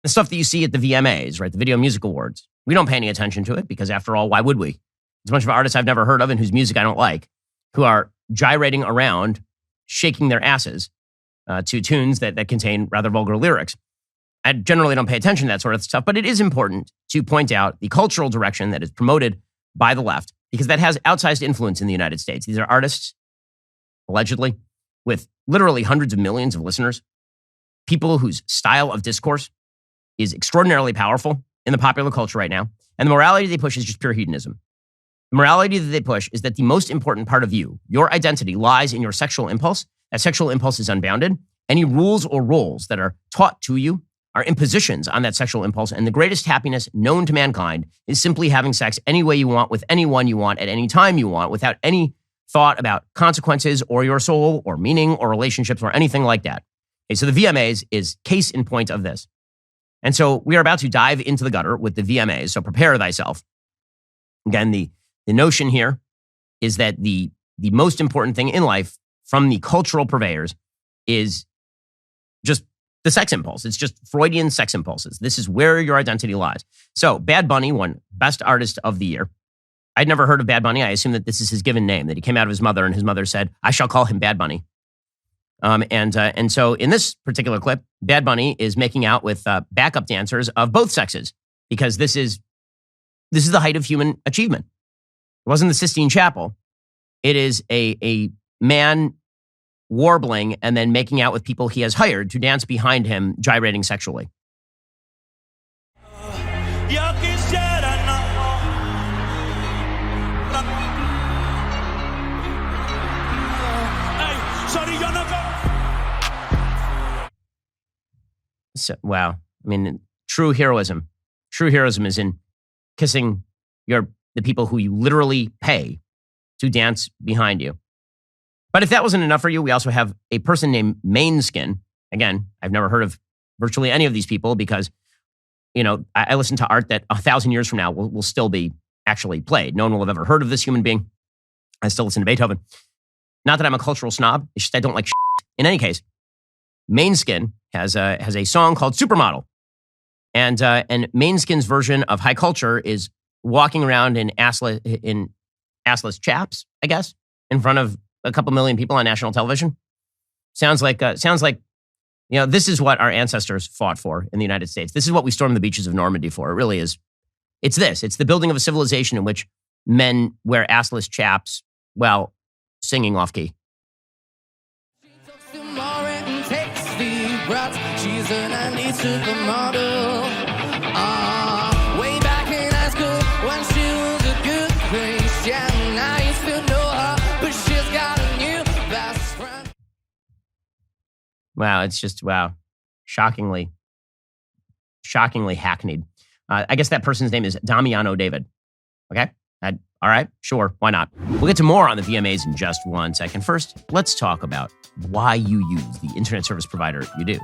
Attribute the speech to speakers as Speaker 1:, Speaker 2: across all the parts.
Speaker 1: The stuff that you see at the VMAs, right, the Video Music Awards, we don't pay any attention to it because, after all, why would we? It's a bunch of artists I've never heard of and whose music I don't like, who are gyrating around, shaking their asses to tunes that contain rather vulgar lyrics. I generally don't pay attention to that sort of stuff, but it is important to point out the cultural direction that is promoted by the left, because that has outsized influence in the United States. These are artists, allegedly, with literally hundreds of millions of listeners, people whose style of discourse is extraordinarily powerful in the popular culture right now. And the morality they push is just pure hedonism. The morality that they push is that the most important part of you, your identity, lies in your sexual impulse. That sexual impulse is unbounded. Any rules or roles that are taught to you are impositions on that sexual impulse. And the greatest happiness known to mankind is simply having sex any way you want, with anyone you want, at any time you want, without any thought about consequences or your soul or meaning or relationships or anything like that. Okay, so the VMAs is case in point of this. And so we are about to dive into the gutter with the VMAs, so prepare thyself. Again, the notion here is that the most important thing in life from the cultural purveyors is just the sex impulse. It's just Freudian sex impulses. This is where your identity lies. So Bad Bunny won Best Artist of the Year. I'd never heard of Bad Bunny. I assume that this is his given name, that he came out of his mother and his mother said, I shall call him Bad Bunny. And so in this particular clip, Bad Bunny is making out with backup dancers of both sexes, because this is the height of human achievement. It wasn't the Sistine Chapel. It is a man warbling and then making out with people he has hired to dance behind him, gyrating sexually. So, wow. I mean, true heroism is in kissing the people who you literally pay to dance behind you. But if that wasn't enough for you, we also have a person named Mainskin. Again, I've never heard of virtually any of these people because, I listen to art that 1,000 years from now will still be actually played. No one will have ever heard of this human being. I still listen to Beethoven. Not that I'm a cultural snob. It's just I don't like shit. In any case, Mainskin has a song called Supermodel. And Mainskin's version of high culture is walking around in assless chaps, I guess, in front of a couple million people on national television. Sounds like this is what our ancestors fought for in the United States. This is what we stormed the beaches of Normandy for. It really is. It's the building of a civilization in which men wear assless chaps while singing off key.
Speaker 2: She's an Andy supermodel. Way back in high school when she was a good Christian. I used to know her, but she's got a new best friend.
Speaker 1: Wow, it's just, wow. Shockingly hackneyed. I guess that person's name is Damiano David. Okay? All right, sure, why not? We'll get to more on the VMAs in just 1 second. First, let's talk about why you use the internet service provider you do.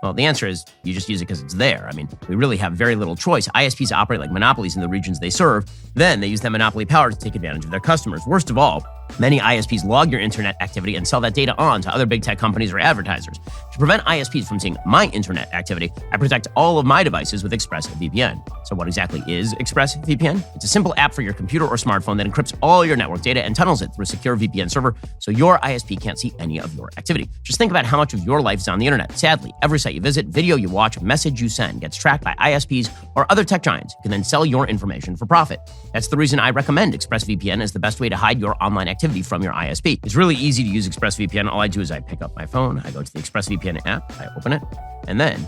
Speaker 1: Well, the answer is you just use it because it's there. I mean, we really have very little choice. ISPs operate like monopolies in the regions they serve. Then they use that monopoly power to take advantage of their customers. Worst of all, many ISPs log your internet activity and sell that data on to other big tech companies or advertisers. To prevent ISPs from seeing my internet activity, I protect all of my devices with ExpressVPN. So what exactly is ExpressVPN? It's a simple app for your computer or smartphone that encrypts all your network data and tunnels it through a secure VPN server so your ISP can't see any of your activity. Just think about how much of your life is on the internet. Sadly, every site you visit, video you watch, message you send gets tracked by ISPs or other tech giants who can then sell your information for profit. That's the reason I recommend ExpressVPN as the best way to hide your online activity from your ISP. It's really easy to use ExpressVPN. All I do is I pick up my phone, I go to the ExpressVPN app, I open it, and then,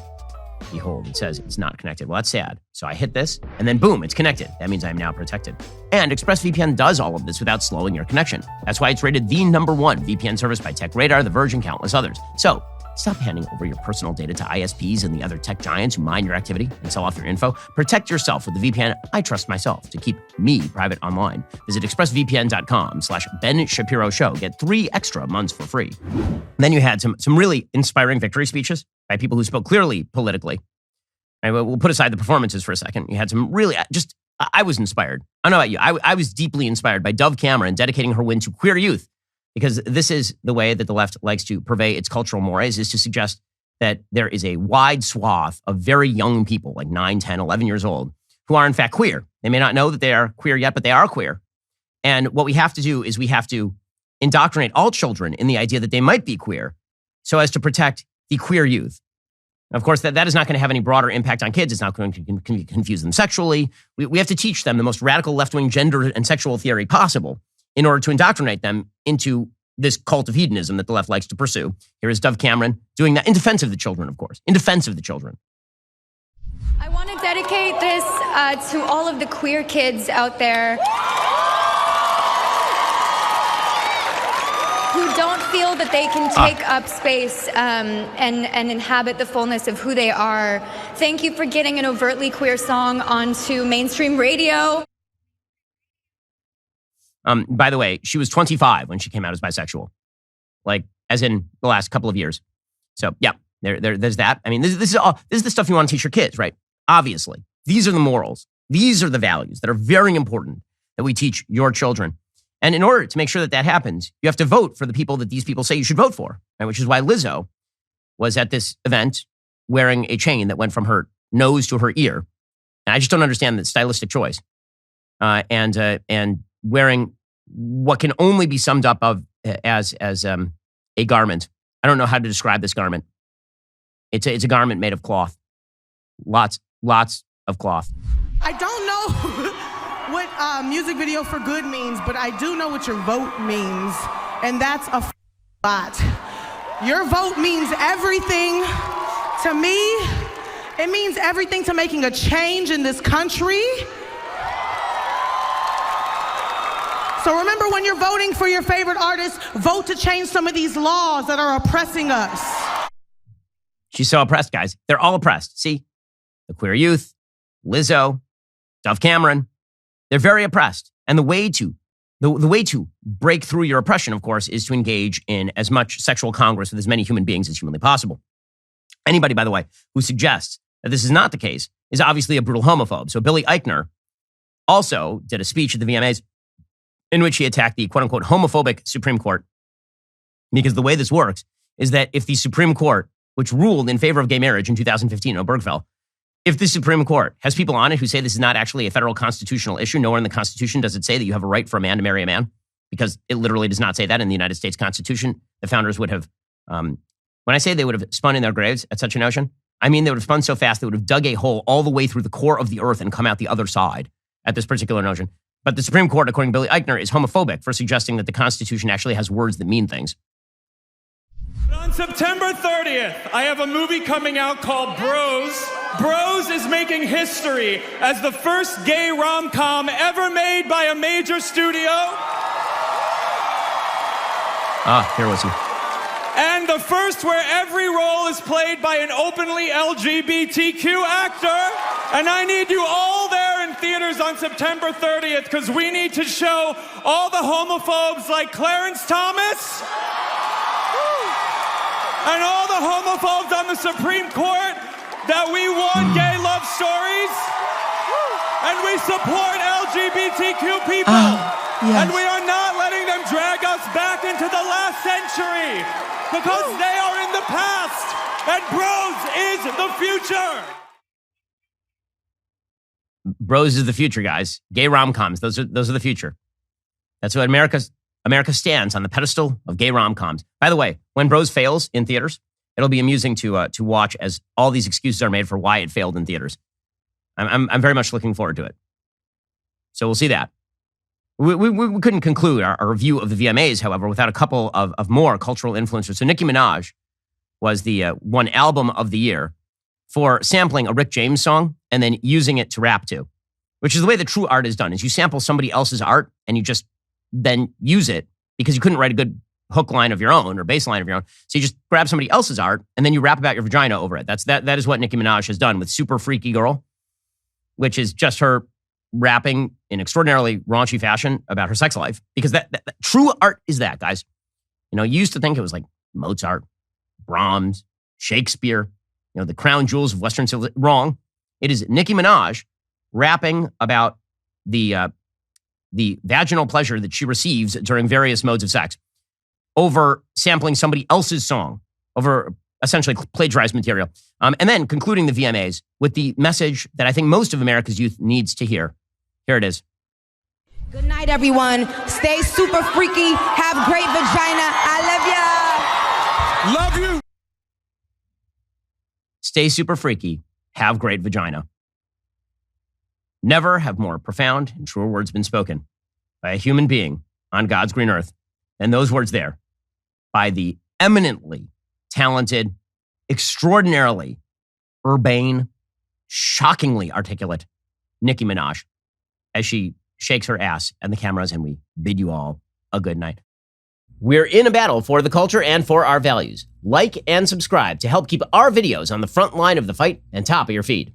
Speaker 1: behold, it says it's not connected. Well, that's sad. So I hit this, and then boom, it's connected. That means I'm now protected. And ExpressVPN does all of this without slowing your connection. That's why it's rated the #1 VPN service by TechRadar, The Verge, and countless others. So stop handing over your personal data to ISPs and the other tech giants who mine your activity and sell off your info. Protect yourself with the VPN I trust myself to keep me private online. Visit expressvpn.com/Ben Shapiro Show. Get 3 extra months for free. Then you had some really inspiring victory speeches by people who spoke clearly politically. Right, we'll put aside the performances for a second. You had some really, I was inspired. I don't know about you. I was deeply inspired by Dove Cameron dedicating her win to queer youth. Because this is the way that the left likes to purvey its cultural mores, is to suggest that there is a wide swath of very young people, like 9, 10, 11 years old, who are in fact queer. They may not know that they are queer yet, but they are queer. And what we have to do is we have to indoctrinate all children in the idea that they might be queer so as to protect the queer youth. Of course, that is not going to have any broader impact on kids. It's not going to confuse them sexually. We have to teach them the most radical left-wing gender and sexual theory possible in order to indoctrinate them into this cult of hedonism that the left likes to pursue. Here is Dove Cameron doing that in defense of the children, of course. In defense of the children.
Speaker 3: I want to dedicate this to all of the queer kids out there who don't feel that they can take up space and inhabit the fullness of who they are. Thank you for getting an overtly queer song onto mainstream radio.
Speaker 1: By the way, she was 25 when she came out as bisexual, like as in the last couple of years. So yeah, there's that. I mean, this is the stuff you want to teach your kids, right? Obviously, these are the morals. These are the values that are very important that we teach your children. And in order to make sure that that happens, you have to vote for the people that these people say you should vote for, right? Which is why Lizzo was at this event wearing a chain that went from her nose to her ear. And I just don't understand the stylistic choice. And wearing what can only be summed up as a garment. I don't know how to describe this garment. It's a garment made of cloth. Lots of cloth.
Speaker 4: I don't know what music video for good means, but I do know what your vote means, and that's a lot. Your vote means everything to me. It means everything to making a change in this country. So remember, when you're voting for your favorite artist, vote to change some of these laws that are oppressing us.
Speaker 1: She's so oppressed, guys. They're all oppressed. See? The queer youth, Lizzo, Dove Cameron, they're very oppressed. And the way to break through your oppression, of course, is to engage in as much sexual congress with as many human beings as humanly possible. Anybody, by the way, who suggests that this is not the case is obviously a brutal homophobe. So Billy Eichner also did a speech at the VMAs in which he attacked the quote-unquote homophobic Supreme Court. Because the way this works is that if the Supreme Court, which ruled in favor of gay marriage in 2015 in Obergefell, if the Supreme Court has people on it who say this is not actually a federal constitutional issue, nowhere in the Constitution does it say that you have a right for a man to marry a man, because it literally does not say that in the United States Constitution. The founders would have, when I say they would have spun in their graves at such a notion, I mean they would have spun so fast they would have dug a hole all the way through the core of the earth and come out the other side at this particular notion. But the Supreme Court, according to Billy Eichner, is homophobic for suggesting that the Constitution actually has words that mean things.
Speaker 5: On September 30th, I have a movie coming out called Bros. Bros is making history as the first gay rom-com ever made by a major studio.
Speaker 1: Here was he.
Speaker 5: And the first where every role is played by an openly LGBTQ actor. And I need you all there in theaters on September 30th because we need to show all the homophobes like Clarence Thomas and all the homophobes on the Supreme Court that we want gay love stories and we support LGBTQ people.
Speaker 4: Yes.
Speaker 5: And we are not letting them drag us back into the last century because they are in the past and Bros is the future.
Speaker 1: Bros is the future, guys. Gay rom-coms, those are the future. That's what America stands on, the pedestal of gay rom-coms. By the way, when Bros fails in theaters, it'll be amusing to watch as all these excuses are made for why it failed in theaters. I'm very much looking forward to it. So we'll see that. We couldn't conclude our review of the VMAs, however, without a couple of more cultural influencers. So Nicki Minaj was the one album of the year for sampling a Rick James song and then using it to rap to, which is the way the true art is done, is you sample somebody else's art and you just then use it because you couldn't write a good hook line of your own or bass line of your own. So you just grab somebody else's art and then you rap about your vagina over it. That is what Nicki Minaj has done with Super Freaky Girl, which is just her rapping in extraordinarily raunchy fashion about her sex life. Because that true art is that, guys. You know, you used to think it was like Mozart, Brahms, Shakespeare, you know, the crown jewels of Western civilization. Wrong. It is Nicki Minaj rapping about the vaginal pleasure that she receives during various modes of sex over sampling somebody else's song, over essentially plagiarized material. And then concluding the VMAs with the message that I think most of America's youth needs to hear. Here it is.
Speaker 6: Good night, everyone. Stay super freaky. Have great vagina. I love ya.
Speaker 5: Love you.
Speaker 1: Stay super freaky. Have great vagina. Never have more profound and truer words been spoken by a human being on God's green earth than those words there by the eminently talented, extraordinarily urbane, shockingly articulate Nicki Minaj as she shakes her ass and the cameras, and we bid you all a good night. We're in a battle for the culture and for our values. Like and subscribe to help keep our videos on the front line of the fight and top of your feed.